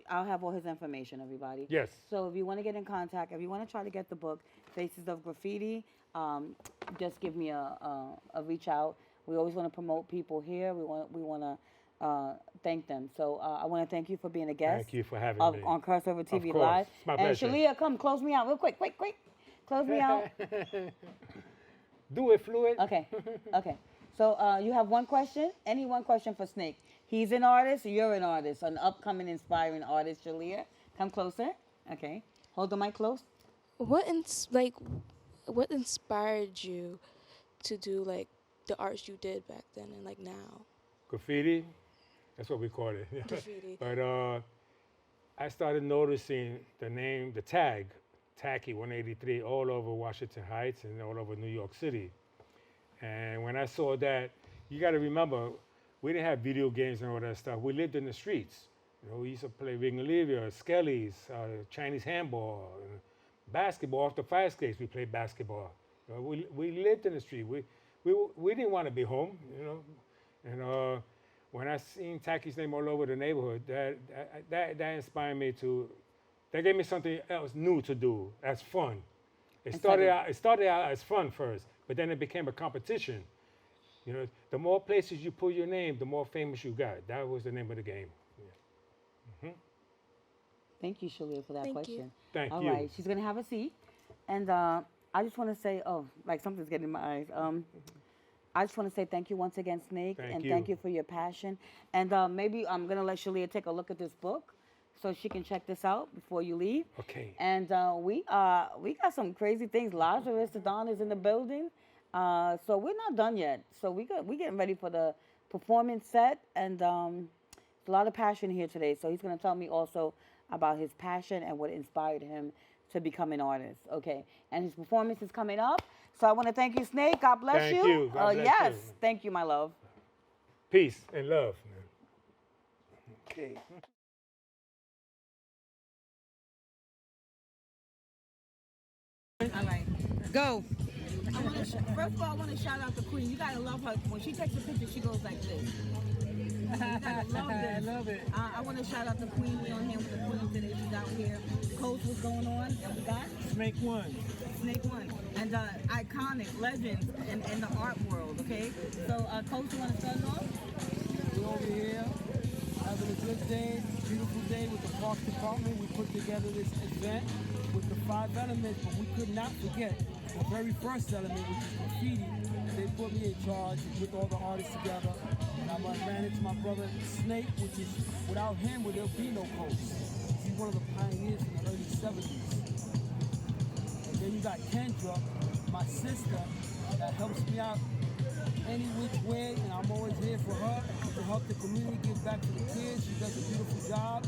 I'll have all his information, everybody. Yes. So if you want to get in contact, if you want to try to get the book, Faces of Graffiti, just give me a reach out. We always want to promote people here. We want to thank them. So I want to thank you for being a guest. Thank you for having me. On Crossover TV Of course. Live. It's my and pleasure. Shalia, come close me out real quick. Close me out. Do it, Fluid. Okay. So you have one question? Any one question for Snake? He's an artist, you're an artist, an upcoming inspiring artist, Shalia. Come closer. Okay. Hold the mic close. What inspired you to do like the arts you did back then and like now? Graffiti, that's what we call it. Graffiti. But I started noticing the tag, Tacky 183, all over Washington Heights and all over New York City. And when I saw that, you got to remember, we didn't have video games and all that stuff. We lived in the streets. You know, we used to play Ringalivia, Skellies, Chinese handball, and basketball. After fire escapes, we played basketball. You know, we lived in the street. We didn't want to be home, you know. And when I seen Tacky's name all over the neighborhood, that inspired me to. That gave me something else new to do as fun. It started out as fun first, but then it became a competition. You know, the more places you put your name, the more famous you got. That was the name of the game. Yeah. Thank you, Shalia, for that Thank question. you. Thank All you. right, she's gonna have a seat, and I just want to say, oh, like something's getting in my eyes. I just want to say thank you once again, Snake, Thank thank you. you for your passion. And maybe I'm gonna let Shalia take a look at this book, so she can check this out before you leave. Okay. And we got some crazy things. Lazaris The Don is in the building, so we're not done yet. So we getting ready for the performance set, and there's a lot of passion here today. So he's gonna tell me also about his passion and what inspired him to become an artist. Okay, and his performance is coming up. So I want to thank you, Snake. God bless Thank you. you. God bless yes, you. thank you, my love. Peace and love. Okay. All right, go. First of all, I want to shout out the Queen. You gotta love her. When she takes a picture, she goes like this. You gotta love this. I love it. I want to shout out the Queen. We on here with the Queen today. She's out here. Coach, what's going on? And we got Snake one. Snake One. And iconic legends in the art world, okay? So, Coach, you want to start off? We're over here having a good day, beautiful day with the Parks Department. We put together this event with the 5 elements, but we could not forget the very first element, which is graffiti. They put me in charge with all the artists together. And I ran into my brother Snake, which is, without him, would there be no Coast. He's one of the pioneers in the early 70s. And then you got Kendra, my sister, that helps me out any which way, and I'm always here for her to help the community give back to the kids. She does a beautiful job.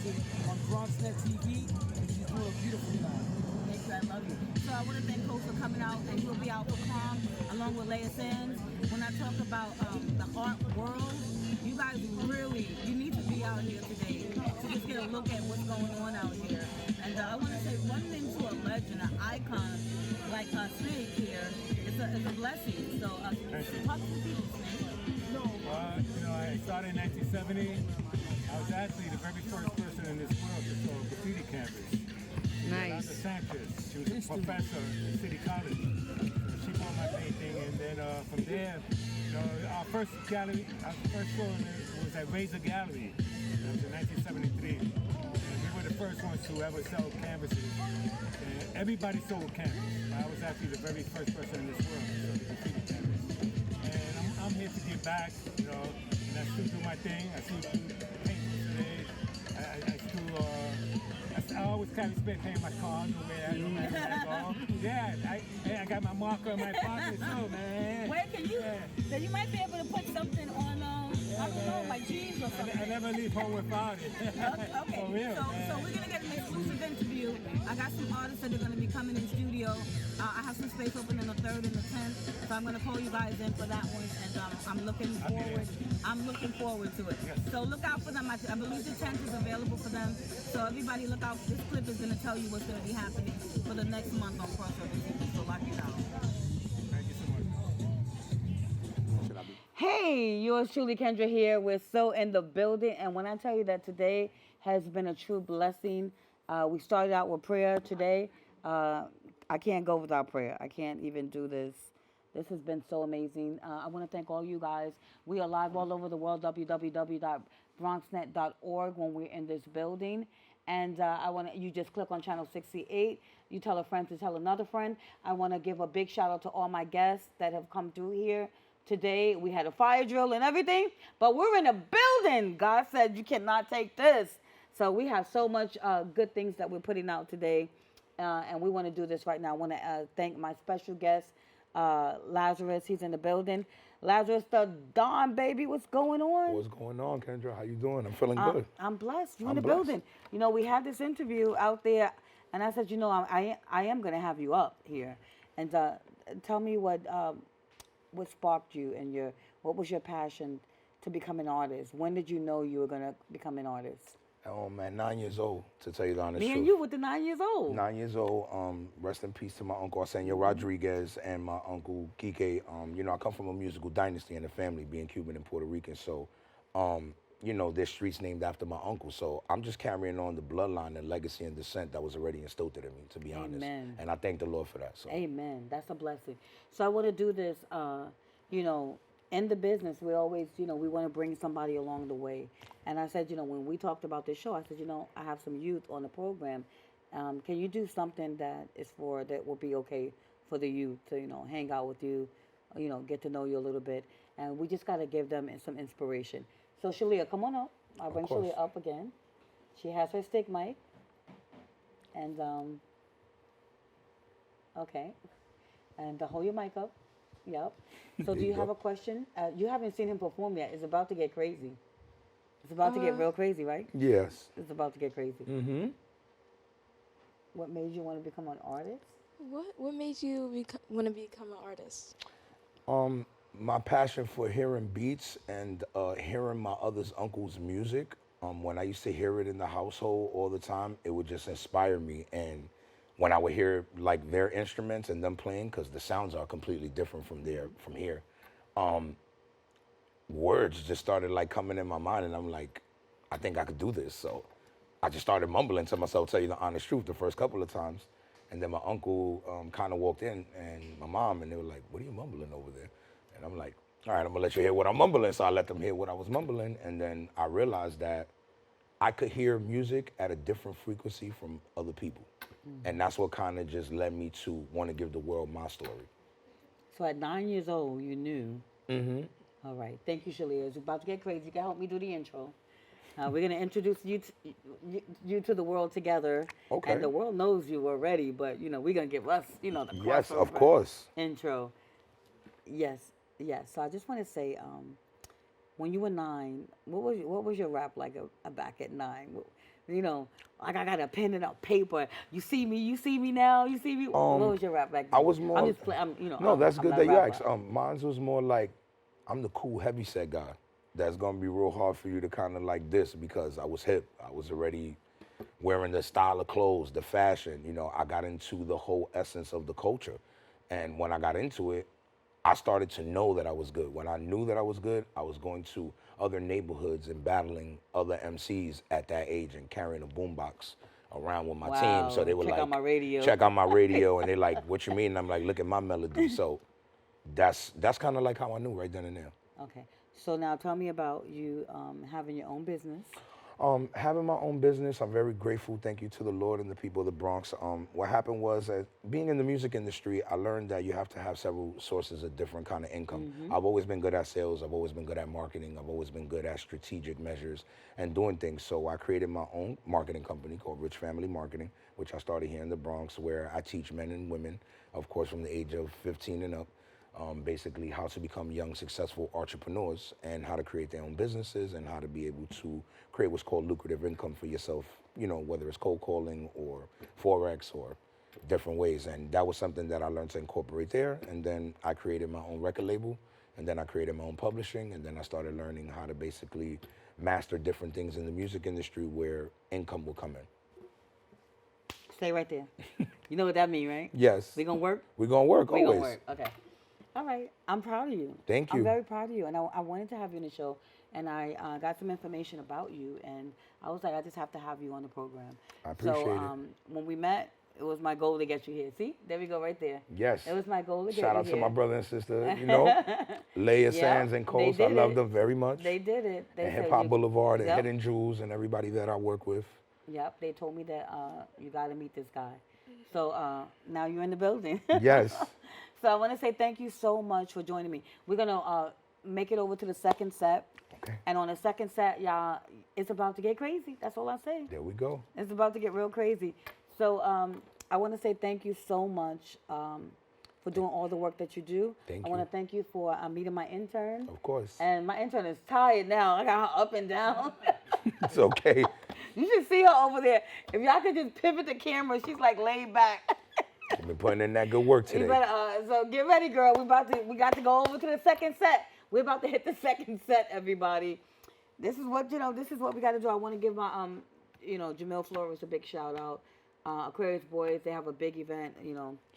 She's on BronxNet TV, and she's doing a beautiful job. Thank you, I love you. So I want to thank Coach for coming out, and you'll be out for prom along with Leia Sands. When I talk about the art world, you guys you need to be out here today to just get a look at what's going on out here. And I want to say running into a legend, an icon like Snake here, it's a blessing. So talk to the people, Snake. I started in 1970. I was actually the very first person in this world to throw a graffiti canvas. Nice. Dr. Sanchez, she was a professor at City College. She bought my painting, and then from there, our first gallery, our first show was at Razor Gallery. It was in 1973. And we were the first ones to ever sell canvases. And everybody sold canvas. I was actually the very first person in this world to sell the graffiti canvas. And I'm here to give back, and I still do my thing. I still do paintings today. I always carry spare paint in my car, no matter where I go. Yeah, I got my marker in my pocket too, man. Where can you? So you might be able to put something on, I don't know, my jeans or something. I never leave home without it. Okay. For real, so we're gonna get an exclusive interview. I got some artists that are gonna be coming in studio. I have some space open on the 3rd and the 10th, so I'm gonna call you guys in for that one, and I'm looking forward. I'm looking forward to it. Yes. So look out for them. I believe the 10th is available for them. So everybody look out. This clip is gonna tell you what's gonna be happening for the next month on Crossover TV. So lock it out. Thank you so much. Hey, yours truly, Kendra here. We're so in the building, and when I tell you that today has been a true blessing, we started out with prayer today. I can't go without prayer. I can't even do this. This has been so amazing. I want to thank all you guys. We are live all over the world, www.bronxnet.org when we're in this building. And you just click on channel 68. You tell a friend to tell another friend. I want to give a big shout out to all my guests that have come through here today. We had a fire drill and everything, but we're in a building. God said you cannot take this. So we have so much good things that we're putting out today, and we want to do this right now. I want to thank my special guest, Lazarus, he's in the building. Lazarus the Don, baby, what's going on? What's going on, Kendra? How you doing? I'm feeling good. I'm blessed. You in I'm the blessed. building. You know, we had this interview out there, and I said, you know, I am going to have you up here. And tell me what sparked you and what was your passion to become an artist? When did you know you were going to become an artist? Oh man, 9 years old, to tell you the honest Me truth. and you with the 9 years old. 9 years old. Rest in peace to my uncle Arsenio Rodriguez and my uncle Kike. You know, I come from a musical dynasty in the family, being Cuban and Puerto Rican. So, you know, there's streets named after my uncle. So I'm just carrying on the bloodline and legacy and descent that was already instilled in me, to be honest. Amen. And I thank the Lord for that. So. Amen. That's a blessing. So I want to do this, you know, in the business, we always, you know, we want to bring somebody along the way. And I said, you know, when we talked about this show, I said, you know, I have some youth on the program. Can you do something that will be okay for the youth to, you know, hang out with you, you know, get to know you a little bit. And we just got to give them some inspiration. So Shalia, come on up. I'll bring Shalia up again. She has her stick mic. And, okay. And hold your mic up. Yep. So do you have a question? You haven't seen him perform yet. It's about to get crazy. It's about to get real crazy, right? Yes. It's about to get crazy. Mm-hmm. What made you want to become an artist? What made you want to become an artist? My passion for hearing beats and hearing my other's uncles' music. When I used to hear it in the household all the time, it would just inspire me. And when I would hear like their instruments and them playing, because the sounds are completely different from here, words just started like coming in my mind, and I'm like, I think I could do this. So I just started mumbling to myself, tell you the honest truth, the first couple of times. And then my uncle kind of walked in, and my mom, and they were like, what are you mumbling over there? And I'm like, all right, I'm gonna let you hear what I'm mumbling. So I let them hear what I was mumbling, and then I realized that I could hear music at a different frequency from other people. And that's what kind of just led me to want to give the world my story. So at 9 years old, you knew. Mm-hmm. All right. Thank you, Shalia. It's about to get crazy. You can help me do the intro. We're going to introduce you to the world together. Okay. And the world knows you already, but, you know, we're going to give us, you know, the Yes, of crossover course. intro. Yes. So I just want to say, when you were 9, what was your rap like back at 9? You know, like I got a pen and a paper. You see me now. You see me. What was your rap back then? I was more. I'm just playing. You know. No, that's I'm good not that a you rapper. asked. Mine was more like, I'm the cool heavyset guy. That's gonna be real hard for you to kind of like this, because I was hip. I was already wearing the style of clothes, the fashion. You know, I got into the whole essence of the culture, and when I got into it, I started to know that I was good. When I knew that I was good, I was going to other neighborhoods and battling other MCs at that age and carrying a boombox around with my Wow. team. So they were Check like, out my radio. check out my radio. And they're like, what you mean? And I'm like, look at my melody. So that's kind of like how I knew right then and there. Okay. So now tell me about you having your own business. Having my own business, I'm very grateful. Thank you to the Lord and the people of the Bronx. What happened was, being in the music industry, I learned that you have to have several sources of different kind of income. Mm-hmm. I've always been good at sales. I've always been good at marketing. I've always been good at strategic measures and doing things. So I created my own marketing company called Rich Family Marketing, which I started here in the Bronx, where I teach men and women, of course, from the age of 15 and up, basically how to become young, successful entrepreneurs and how to create their own businesses and how to be able to create what's called lucrative income for yourself, you know, whether it's cold calling or Forex or different ways. And that was something that I learned to incorporate there. And then I created my own record label, and then I created my own publishing, and then I started learning how to basically master different things in the music industry where income will come in. Stay right there. You know what that means, right? Yes. We gonna work? We're going to work We always. gonna work. Okay. All right. I'm proud of you. Thank you. I'm very proud of you. And I wanted to have you on the show. And I got some information about you. And I was like, I just have to have you on the program. I appreciate it. When we met, it was my goal to get you here. See? There we go right there. Yes. It was my goal to get you Shout here. out to my brother and sister, you know, Leia Sands and Coles. I love them very much. They did it. They And said Hip Hop you- Boulevard and Yep. Hidden Jewels and everybody that I work with. Yep. They told me that you got to meet this guy. So now you're in the building. Yes. So I want to say thank you so much for joining me. We're going to make it over to the second set. Okay. And on the second set, y'all, it's about to get crazy. That's all I say. There we go. It's about to get real crazy. So I want to say thank you so much for doing all the work that you do. Thank I you. want to thank you for meeting my intern. Of course. And my intern is tired now. I got her up and down. It's okay. You should see her over there. If y'all could just pivot the camera, she's like laid back. I've been putting in that good work today. You better, so get ready, girl. We got to go over to the second set. We're about to hit the second set, everybody. This is what we got to do. I want to give my Jamil Flores a big shout out. Aquarius Boys, they have a big event.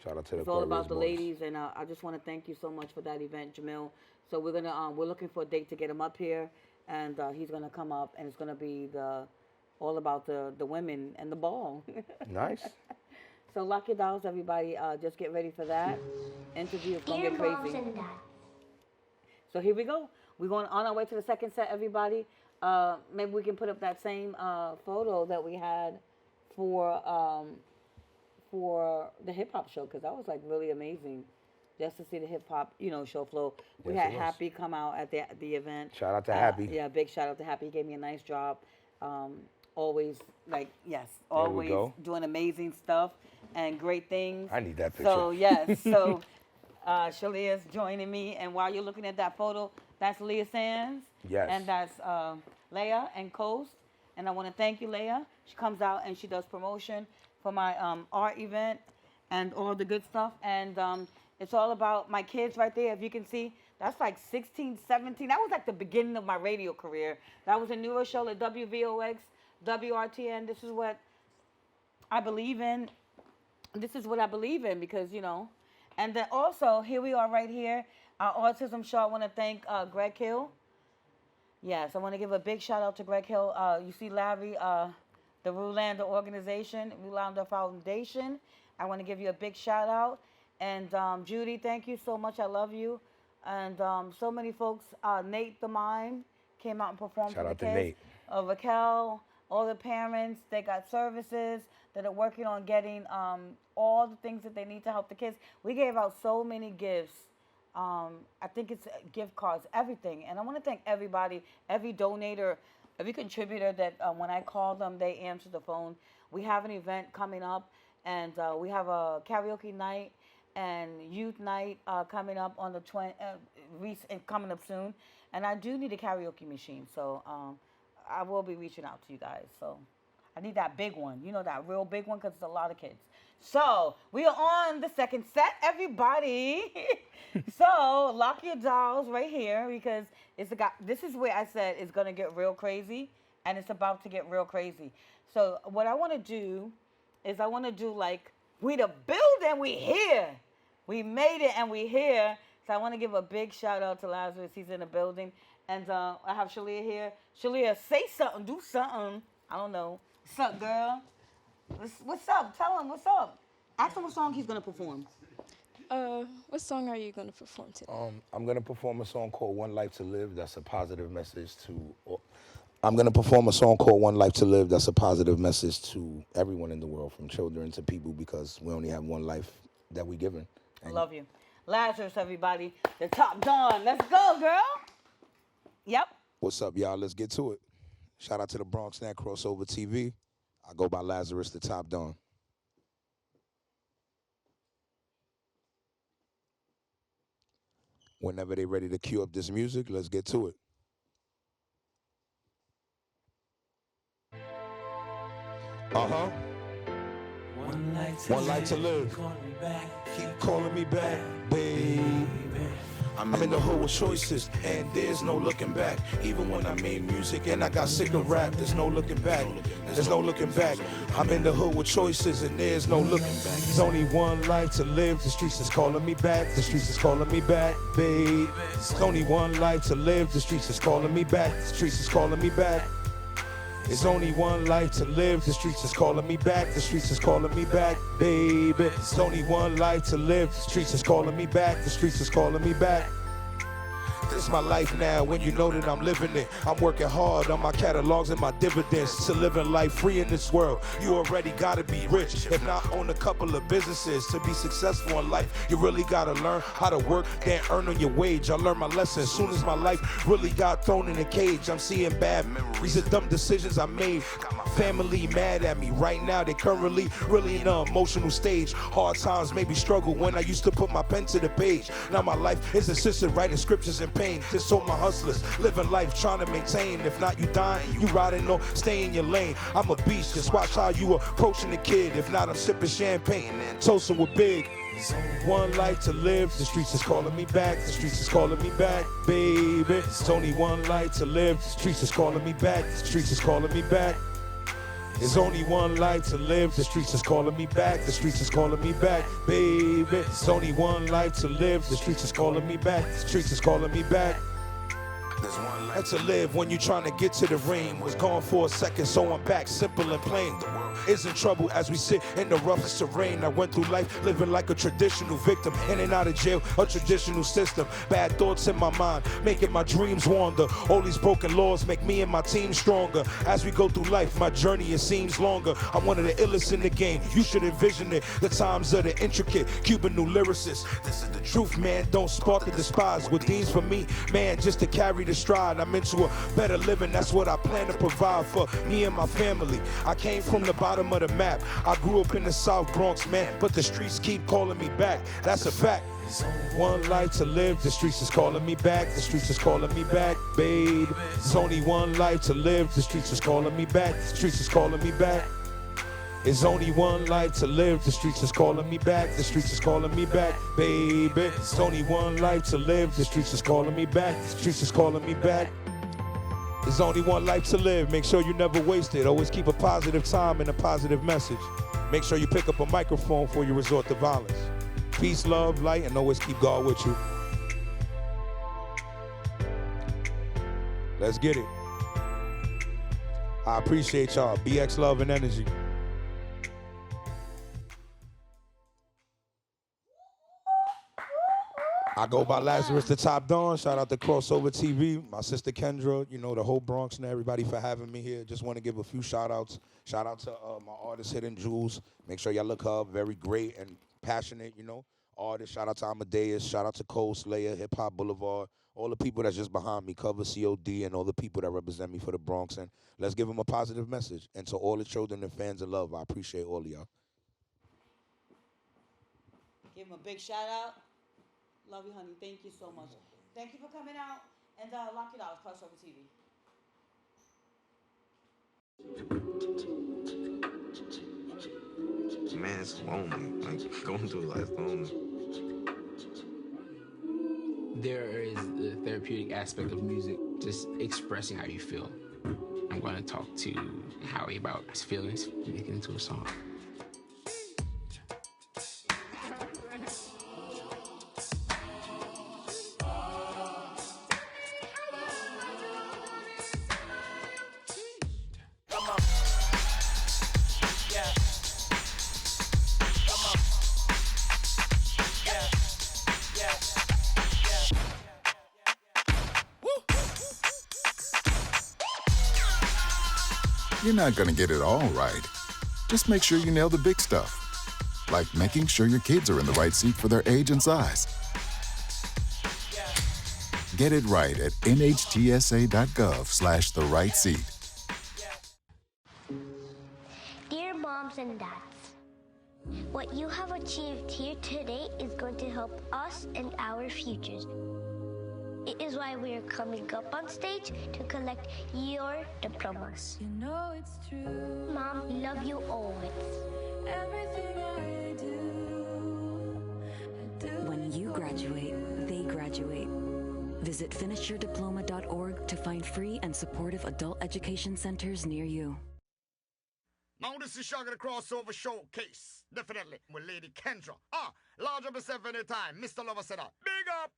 Shout out to the It's all about Aquarius the boys. ladies, and I just want to thank you so much for that event, Jamil. So we're looking for a date to get him up here, and he's gonna come up, and it's gonna be all about the women and the ball. Nice. So lock your dolls, everybody. Just get ready for that. Interview is gonna get crazy. So here we go. We're going on our way to the second set, everybody. Maybe we can put up that same photo that we had for the hip hop show, because that was like really amazing, just to see the hip hop show flow. We Yes, had it was. Happy come out at the event. Shout out to Happy. Yeah, big shout out to Happy. He gave me a nice job. Always always go. doing amazing stuff and great things. I need that picture. So yes, so Shalia's joining me, and while you're looking at that photo, that's Leah Sands. Yes. And that's Leia and Coast. And I want to thank you, Leia. She comes out and she does promotion for my art event and all the good stuff. And it's all about my kids right there. If you can see, that's like 16, 17. That was like the beginning of my radio career. That was a newer show at WVOX, WRTN. This is what I believe in. This is what I believe in because, And then also, here we are right here. Our autism show, I want to thank Greg Hill. Yes, I want to give a big shout out to Greg Hill. You see Larry, the Rulander organization, Rulander Foundation. I want to give you a big shout out. And Judy, thank you so much. I love you. And so many folks, Nate the Mime came out and performed Shout for out the to kids. Nate. Raquel, all the parents, they got services that are working on getting all the things that they need to help the kids. We gave out so many gifts. I think it's gift cards, everything. And I want to thank everybody, every donator, every contributor that when I call them, they answer the phone. We have an event coming up, and we have a karaoke night and youth night coming up on the coming up soon. And I do need a karaoke machine, so I will be reaching out to you guys. So I need that big one, that real big one, because it's a lot of kids. So we are on the second set, everybody. So lock your dolls right here, because this is where I said it's gonna get real crazy, and it's about to get real crazy. So what I want to do is like, we the building, we here, we made it, and we here. So I want to give a big shout out to Lazarus. He's in the building, and I have Shalia here. Shalia, say something, do something. I don't know. What's up, girl? What's up? Tell him what's up. Ask him what song he's gonna perform. What song are you gonna perform today? I'm gonna perform a song called "One Life to Live." That's a positive message to. I'm gonna perform a song called "One Life to Live." That's a positive message to everyone in the world, from children to people, because we only have one life that we're given. I love you, Lazarus. Everybody, the Top Don. Let's go, girl. Yep. What's up, y'all? Let's get to it. Shout out to the Bronx Net Crossover TV. I go by Lazarus the Top Don. Whenever they're ready to cue up this music, let's get to it. Uh-huh. One life to live. Keep calling me back, babe. I'm in the hood with choices, and there's no looking back. Even when I made music and I got sick of rap, there's no looking back. There's no looking back. I'm in the hood with choices, and there's no looking back. There's only one life to live. The streets is calling me back. The streets is calling me back, babe. There's only one life to live. The streets is calling me back. The streets is calling me back. It's only one life to live. The streets is calling me back. The streets is calling me back, baby. It's only one life to live. The streets is calling me back. The streets is calling me back. This my life now when you know that I'm living it. I'm working hard on my catalogs and my dividends to living life free in this world. You already gotta be rich, if not own a couple of businesses. To be successful in life, you really gotta learn how to work, then earn on your wage. I learned my lesson as soon as my life really got thrown in a cage. I'm seeing bad memories of dumb decisions I made. Got my family mad at me right now. They currently really in an emotional stage. Hard times made me struggle when I used to put my pen to the page. Now my life is assisted writing scriptures in pain. This all my hustlers living life trying to maintain. If not, you dying, you riding or stay in your lane. I'm a beast, just watch how you approaching the kid. If not, I'm sipping champagne and toasting with big. One life to live, the streets is calling me back. The streets is calling me back, baby. It's only one life to live, the streets is calling me back. The streets is calling me back. There's only one life to live, the streets is calling me back. The streets is calling me back, baby. It's only one life to live, the streets is calling me back. The streets is calling me back. There's one life to live when you trying to get to the ring. Was gone for a second, so I'm back, simple and plain. The world is in trouble as we sit in the roughest terrain. I went through life living like a traditional victim, in and out of jail, a traditional system. Bad thoughts in my mind, making my dreams wander. All these broken laws make me and my team stronger. As we go through life, my journey, it seems longer. I'm one of the illest in the game, you should envision it. The times of the intricate Cuban new lyricists. This is the truth, man, don't spark the despise. What these for me, man, just to carry the stride. I'm into a better living, that's what I plan to provide for me and my family. I came from the bottom of the map. I grew up in the South Bronx, man, but the streets keep calling me back. That's a fact. One life to live, the streets is calling me back. The streets is calling me back, babe. It's only one life to live, the streets is calling me back. The streets is calling me back. It's only one life to live, the streets is calling me back. The streets is calling me back, baby. It's only one life to live, the streets is calling me back. The streets is calling me back. There's only one life to live, make sure you never waste it. Always keep a positive time and a positive message. Make sure you pick up a microphone before you resort to violence. Peace, love, light, and always keep God with you. Let's get it. I appreciate y'all. BX love and energy. I go by Lazaris The Top Don. Shout out to Crossover TV, my sister Kendra, you know, the whole Bronx and everybody for having me here. Just want to give a few shout outs. Shout out to my artist, Hidden Jewels. Make sure y'all look her up. Very great and passionate, you know, artist. Shout out to Amadeus. Shout out to Cole Slayer, Hip Hop Boulevard. All the people that's just behind me, Cover COD, and all the people that represent me for the Bronx. And let's give them a positive message. And to all the children and fans of love, I appreciate all of y'all. Give him a big shout out. Love you, honey. Thank you so much. Thank you for coming out. And lock it out. Crossover TV. Man, it's lonely. Like, going through life lonely. There is the therapeutic aspect of music, just expressing how you feel. I'm going to talk to Howie about his feelings, make it into a song. You're not going to get it all right. Just make sure you nail the big stuff, like making sure your kids are in the right seat for their age and size. Get it right at nhtsa.gov/the right seat. Dear moms and dads, what you have achieved here today is going to help us and our futures. It is why we are coming up on stage to collect your diplomas. You know it's true. Mom, we love you always. Everything I do. When you graduate, they graduate. Visit finishyourdiploma.org to find free and supportive adult education centers near you. Now this is Sugar the Crossover Showcase. Definitely with Lady Kendra. Larger myself anytime. Mr. Lover said that. Big up.